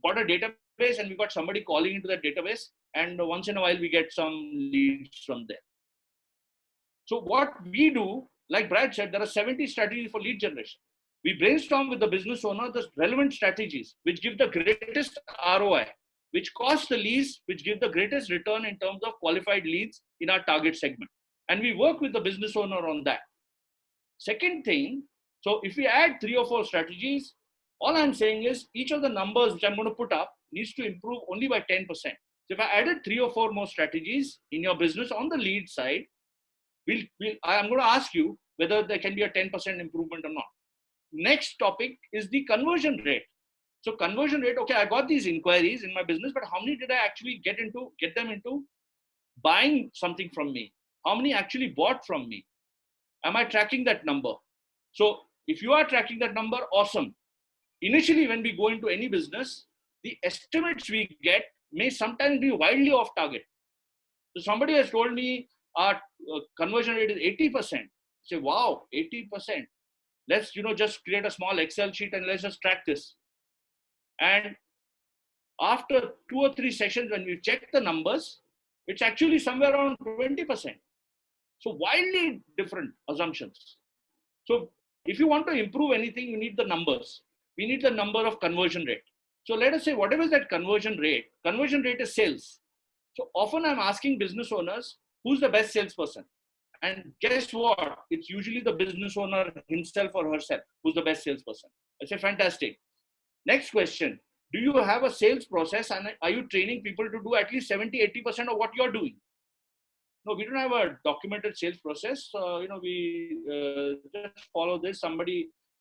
Speaker 2: bought a database and we got somebody calling into that database, and once in a while we get some leads from there. So what we do, like Brad said, there are 70 strategies for lead generation. We brainstorm with the business owner the relevant strategies which give the greatest ROI, which cost the least, which give the greatest return in terms of qualified leads in our target segment. And we work with the business owner on that. Second thing, so if we add 3 or 4 strategies, all I'm saying is each of the numbers which I'm going to put up needs to improve only by 10%. So if I added 3 or 4 more strategies in your business on the lead side, I'm going to ask you whether there can be a 10% improvement or not. Next topic is the conversion rate. So conversion rate, okay, I got these inquiries in my business, but how many did I actually get them into buying something from me? How many actually bought from me? Am I tracking that number? So if you are tracking that number, awesome. Initially, when we go into any business, the estimates we get may sometimes be wildly off target. So somebody has told me our conversion rate is 80%. I say, wow, 80%. Let's just create a small Excel sheet and let's just track this. And after 2 or 3 sessions, when we check the numbers, it's actually somewhere around 20%. So wildly different assumptions. So if you want to improve anything, you need the numbers. We need the number of conversion rate. So let us say whatever is that conversion rate is sales. So often I'm asking business owners, who's the best salesperson? And guess what? It's usually the business owner himself or herself who's the best salesperson. I say, fantastic. Next question. Do you have a sales process and are you training people to do at least 70-80% of what you're doing? No, we don't have a documented sales process. We just follow this.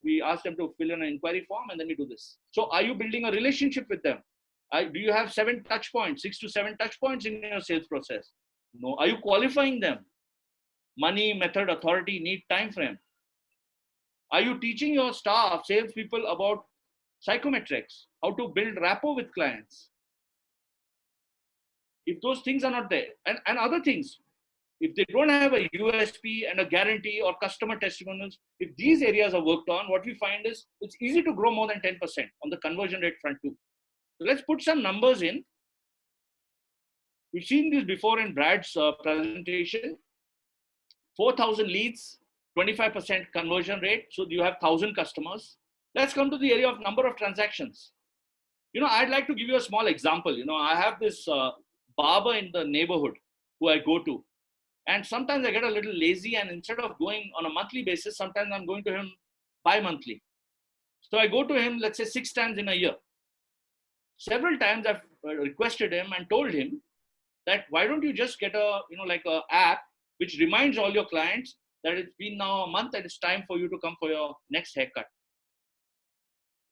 Speaker 2: We ask them to fill in an inquiry form and then we do this. So are you building a relationship with them? Do you have 6 to 7 touch points in your sales process? No. Are you qualifying them? Money, method, authority, need, time frame. Are you teaching your staff, salespeople about psychometrics, how to build rapport with clients? If those things are not there, and other things, if they don't have a USP and a guarantee or customer testimonials, if these areas are worked on, what we find is it's easy to grow more than 10% on the conversion rate front too. So let's put some numbers in. We've seen this before in Brad's presentation. 4,000 leads, 25% conversion rate. So you have 1,000 customers. Let's come to the area of number of transactions. I'd like to give you a small example. I have this barber in the neighborhood who I go to. And sometimes I get a little lazy, and instead of going on a monthly basis, sometimes I'm going to him bi-monthly. So I go to him, let's say 6 times in a year. Several times I've requested him and told him that why don't you just get a app which reminds all your clients that it's been now a month and it's time for you to come for your next haircut,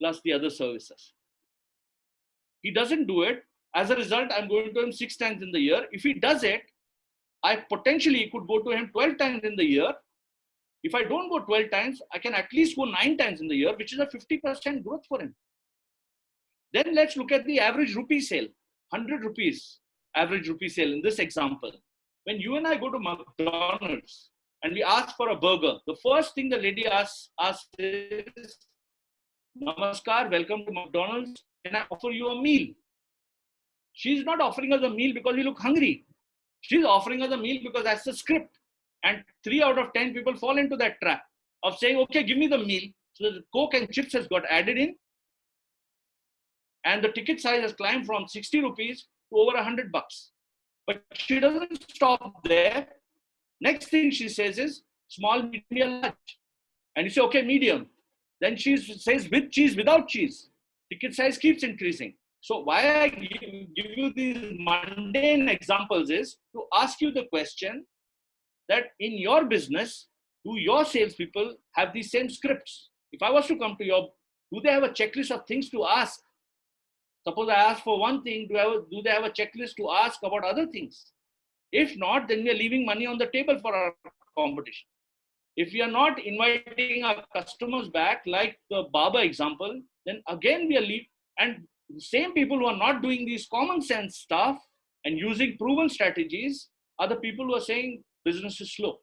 Speaker 2: plus the other services. He doesn't do it. As a result, I'm going to him 6 times in the year. If he does it, I potentially could go to him 12 times in the year. If I don't go 12 times, I can at least go 9 times in the year, which is a 50% growth for him. Then let's look at the average rupee sale, 100 rupees average rupee sale in this example. When you and I go to McDonald's and we ask for a burger, the first thing the lady asks us is, Namaskar, welcome to McDonald's. Can I offer you a meal? She's not offering us a meal because we look hungry. She's offering us a meal because that's the script. And 3 out of 10 people fall into that trap of saying, okay, give me the meal. So the Coke and chips has got added in. And the ticket size has climbed from 60 rupees to over $100. But she doesn't stop there. Next thing she says is small, medium, large. And you say, okay, medium. Then she says with cheese, without cheese. Ticket size keeps increasing. So why I give you these mundane examples is to ask you the question that in your business, do your salespeople have these same scripts? If I was to come to do they have a checklist of things to ask? Suppose I ask for one thing, do they have a checklist to ask about other things? If not, then we are leaving money on the table for our competition. If we are not inviting our customers back, like the barber example, then again we are leaving. And the same people who are not doing these common sense stuff and using proven strategies are the people who are saying business is slow.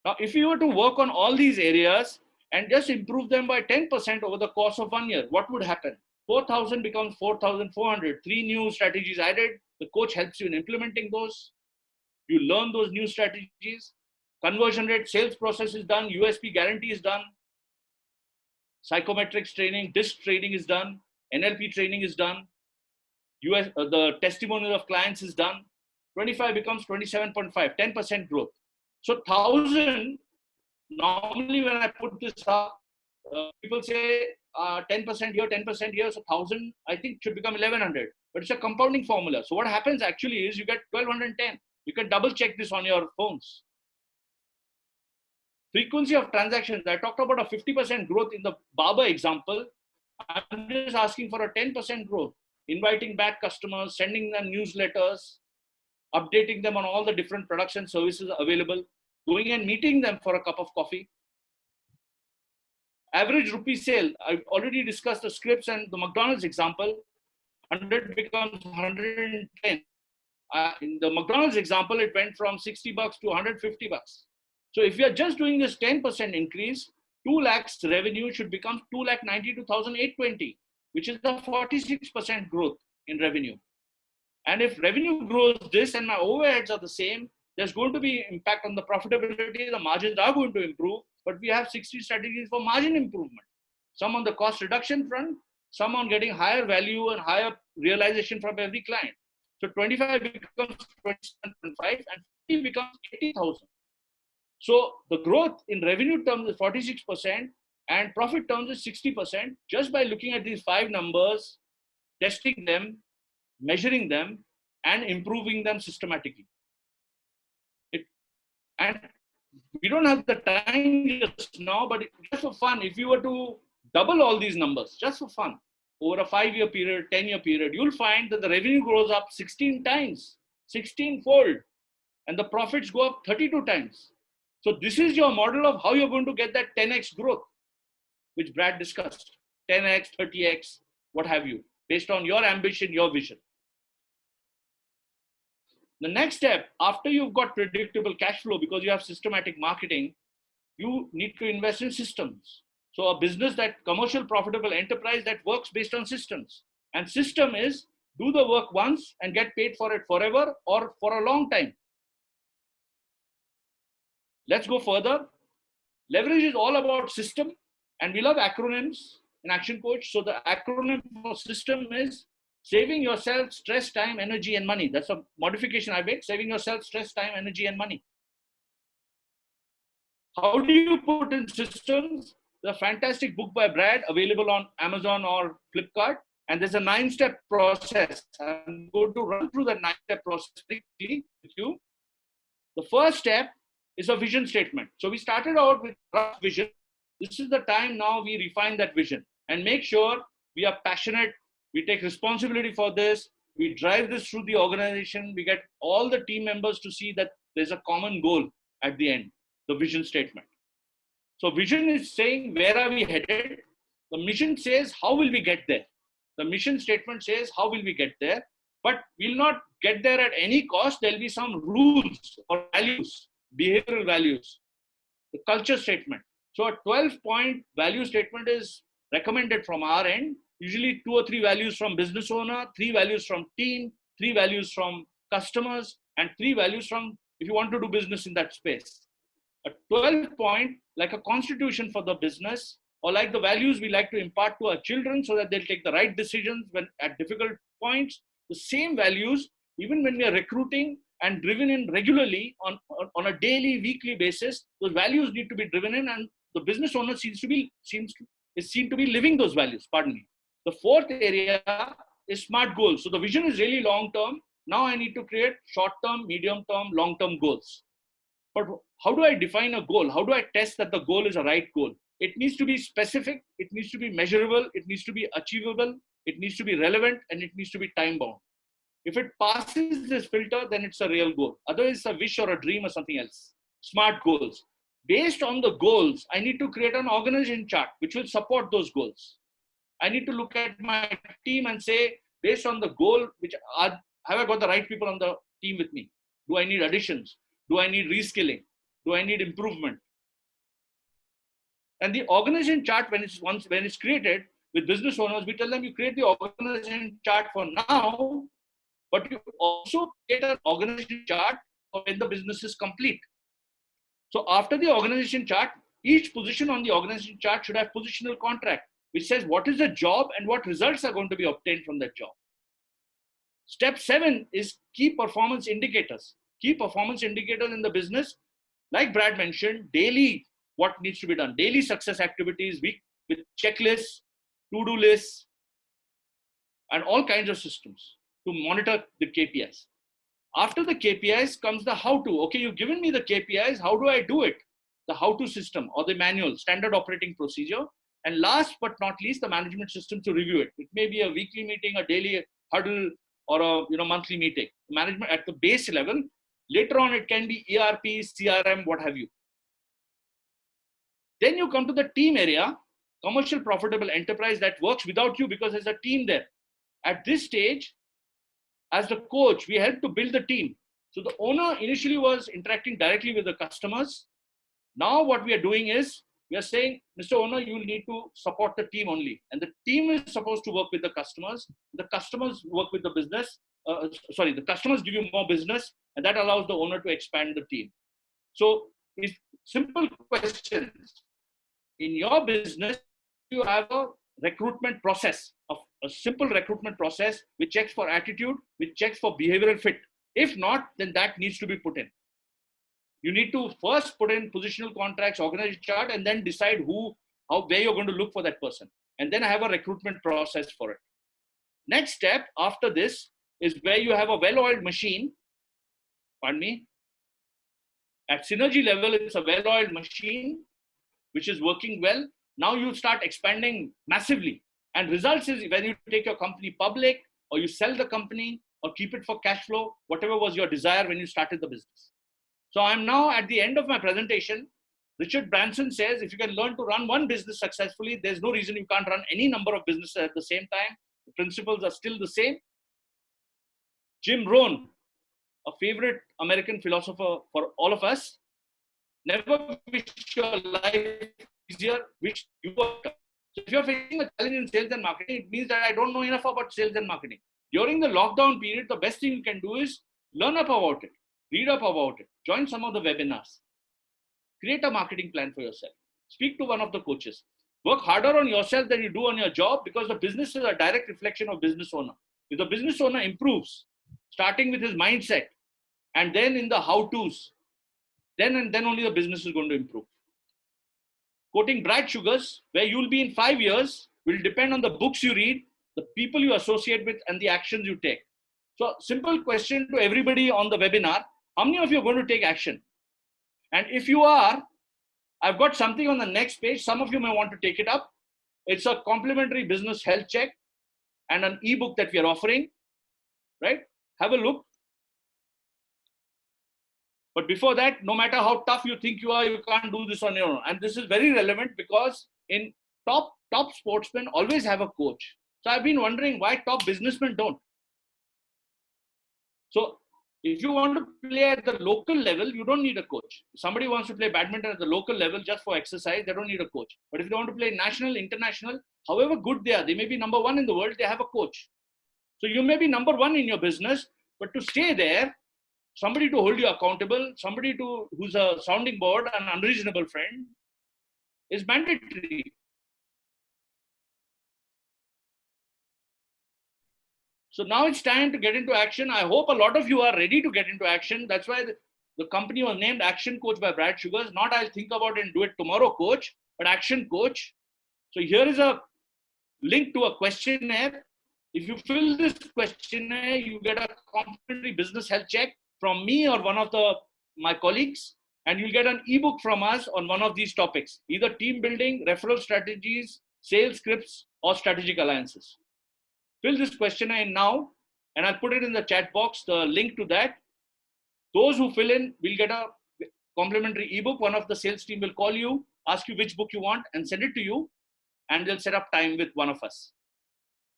Speaker 2: Now, if you were to work on all these areas and just improve them by 10% over the course of 1 year, what would happen? 4,000 becomes 4,400. 3 new strategies added. The coach helps you in implementing those. You learn those new strategies. Conversion rate, sales process is done. USP guarantee is done. Psychometrics training, DISC training is done. NLP training is done. The testimonial of clients is done. 25 becomes 27.5, 10% growth. So 1,000, normally when I put this up, people say 10% here, 10% here. So 1,000, I think should become 1,100. But it's a compounding formula. So what happens actually is you get 1,210. You can double check this on your phones. Frequency of transactions. I talked about a 50% growth in the barber example. I'm just asking for a 10% growth. Inviting back customers, sending them newsletters, updating them on all the different products and services available, going and meeting them for a cup of coffee. Average rupee sale. I've already discussed the scripts and the McDonald's example. 100 becomes 110. In the McDonald's example, it went from $60 to $150. So if you are just doing this 10% increase, 2 lakhs revenue should become 2,92,820, which is the 46% growth in revenue. And if revenue grows this and my overheads are the same, there's going to be impact on the profitability. The margins are going to improve, but we have 60 strategies for margin improvement. Some on the cost reduction front, some on getting higher value and higher realization from every client. So 25 becomes 27.5 and 50 becomes 80,000. So the growth in revenue terms is 46% and profit terms is 60% just by looking at these 5 numbers, testing them, measuring them, and improving them systematically. And we don't have the time just now, but just for fun, if you were to double all these numbers, just for fun, over a 5-year period, 10-year period, you'll find that the revenue grows up 16 times, 16-fold, and the profits go up 32 times. So this is your model of how you're going to get that 10x growth, which Brad discussed, 10x, 30x, what have you, based on your ambition, your vision. The next step, after you've got predictable cash flow because you have systematic marketing, you need to invest in systems. So a business that commercial profitable enterprise that works based on systems. And system is do the work once and get paid for it forever or for a long time. Let's go further. Leverage is all about system, and we love acronyms in Action Coach. So the acronym for system is saving yourself stress, time, energy, and money. That's a modification I made. Saving yourself stress, time, energy, and money. How do you put in systems? There's a fantastic book by Brad available on Amazon or Flipkart. And there's a 9-step process. I'm going to run through that 9-step process quickly with you. The first step is a vision statement. So we started out with rough vision. This is the time now we refine that vision and make sure we are passionate. We take responsibility for this. We drive this through the organization. We get all the team members to see that there's a common goal at the end, the vision statement. So vision is saying, where are we headed? The mission says, how will we get there? The mission statement says, how will we get there? But we'll not get there at any cost. There'll be some rules or values, behavioral values. The culture statement. So a 12-point value statement is recommended from our end. Usually 2 or 3 values from business owner, 3 values from team, 3 values from customers, and 3 values from if you want to do business in that space. A 12-point, like a constitution for the business, or like the values we like to impart to our children so that they'll take the right decisions when at difficult points. The same values, even when we are recruiting and driven in regularly on a daily, weekly basis, those values need to be driven in, and the business owner is seen to be living those values. Pardon me. The 4th area is SMART goals. So the vision is really long-term. Now I need to create short-term, medium-term, long-term goals. But how do I define a goal? How do I test that the goal is a right goal? It needs to be specific. It needs to be measurable. It needs to be achievable. It needs to be relevant, and it needs to be time-bound. If it passes this filter, then it's a real goal. Otherwise, it's a wish or a dream or something else. SMART goals. Based on the goals, I need to create an organization chart which will support those goals. I need to look at my team and say, based on the goal, have I got the right people on the team with me? Do I need additions? Do I need reskilling? Do I need improvement? And the organization chart, when it's created with business owners, we tell them you create the organization chart for now, but you also create an organization chart for when the business is complete. So after the organization chart, each position on the organization chart should have positional contract, which says what is the job and what results are going to be obtained from that job. Step 7 is key performance indicators. Key performance indicators in the business, like Brad mentioned, daily what needs to be done, daily success activities, with checklists, to-do lists, and all kinds of systems to monitor the KPIs. After the KPIs comes the how-to. Okay, you've given me the KPIs, how do I do it? The how-to system or the manual, standard operating procedure. And last but not least, the management system to review it. It may be a weekly meeting, a daily huddle, or a monthly meeting. Management at the base level. Later on, it can be ERP, CRM, what have you. Then you come to the team area, commercial profitable enterprise that works without you because there's a team there. At this stage, as the coach, we help to build the team. So the owner initially was interacting directly with the customers. Now what we are doing is, we are saying, Mr. Owner, you will need to support the team only. And the team is supposed to work with the customers. The customers work with the business. the customers give you more business, and that allows the owner to expand the team. So it's simple questions. In your business, you have a recruitment process, of a simple recruitment process which checks for attitude, which checks for behavioral fit. If not, then that needs to be put in. You need to first put in positional contracts, organize a chart, and then decide where you're going to look for that person. And then have a recruitment process for it. Next step after this is where you have a well-oiled machine. Pardon me. At synergy level, it's a well-oiled machine which is working well. Now you start expanding massively. And results is when you take your company public, or you sell the company, or keep it for cash flow, whatever was your desire when you started the business. So I'm now at the end of my presentation. Richard Branson says, if you can learn to run one business successfully, there's no reason you can't run any number of businesses at the same time. The principles are still the same. Jim Rohn, a favorite American philosopher for all of us, never wish your life easier, wish you were. So if you're facing a challenge in sales and marketing, it means that I don't know enough about sales and marketing. During the lockdown period, the best thing you can do is learn up about it, read up about it, join some of the webinars, create a marketing plan for yourself, speak to one of the coaches, work harder on yourself than you do on your job, because the business is a direct reflection of business owner. If the business owner improves, starting with his mindset, and then in the how-tos, then and then only the business is going to improve. Quoting Brad Sugars, where you'll be in 5 years will depend on the books you read, the people you associate with, and the actions you take. So simple question to everybody on the webinar: how many of you are going to take action? And if you are, I've got something on the next page. Some of you may want to take it up. It's a complimentary business health check and an ebook that we are offering, right? Have a look. But before that, no matter how tough you think you are, you can't do this on your own. And this is very relevant because in top sportsmen always have a coach. So I've been wondering why top businessmen don't. So if you want to play at the local level, you don't need a coach. If somebody wants to play badminton at the local level just for exercise, they don't need a coach. But if they want to play national, international, however good they are, they may be number one in the world, they have a coach. So you may be number one in your business, but to stay there, somebody to hold you accountable, somebody who's a sounding board, an unreasonable friend, is mandatory. So now it's time to get into action. I hope a lot of you are ready to get into action. That's why the company was named Action Coach by Brad Sugars. Not I'll think about it and do it tomorrow coach, but Action Coach. So here is a link to a questionnaire. If you fill this questionnaire, you get a complimentary business health check from me or one of my colleagues, and you'll get an ebook from us on one of these topics, either team building, referral strategies, sales scripts, or strategic alliances. Fill this questionnaire in now, and I'll put it in the chat box, the link to that. Those who fill in will get a complimentary ebook. One of the sales team will call you, ask you which book you want, and send it to you, and they'll set up time with one of us,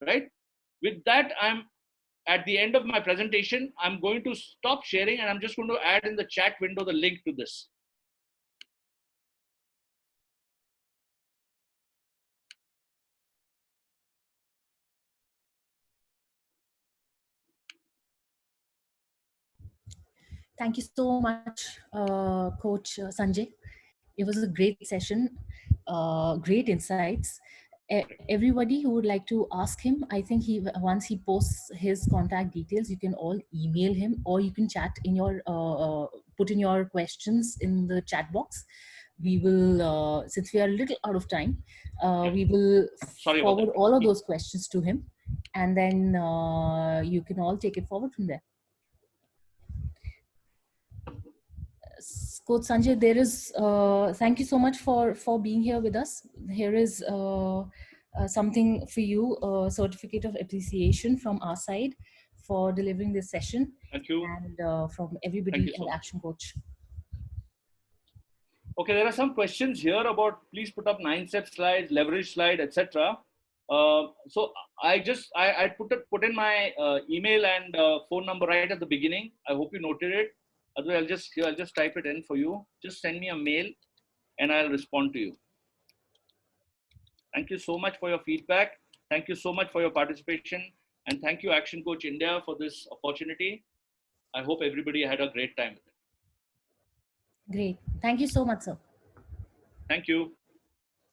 Speaker 2: right? With that, I'm at the end of my presentation. I'm going to stop sharing, and I'm just going to add in the chat window the link to this.
Speaker 3: Thank you so much, Coach Sanjay. It was a great session, great insights. Everybody who would like to ask him, I think once he posts his contact details, you can all email him, or you can chat in your put in your questions in the chat box. We will, since we are a little out of time, we will forward all of those questions to him, and then you can all take it forward from there. Coach Sanjay, there is, thank you so much for being here with us. Here is something for you, a certificate of appreciation from our side for delivering this session.
Speaker 2: Thank you.
Speaker 3: And from everybody at Action Coach.
Speaker 2: Okay, there are some questions here about, please put up 9-step slides, leverage slide, etc. So I put in my email and phone number right at the beginning. I hope you noted it. Otherwise, I'll just type it in for you. Just send me a mail and I'll respond to you. Thank you so much for your feedback. Thank you so much for your participation. And thank you, Action Coach India, for this opportunity. I hope everybody had a great time with it.
Speaker 3: Great. Thank you so much, sir.
Speaker 2: Thank you.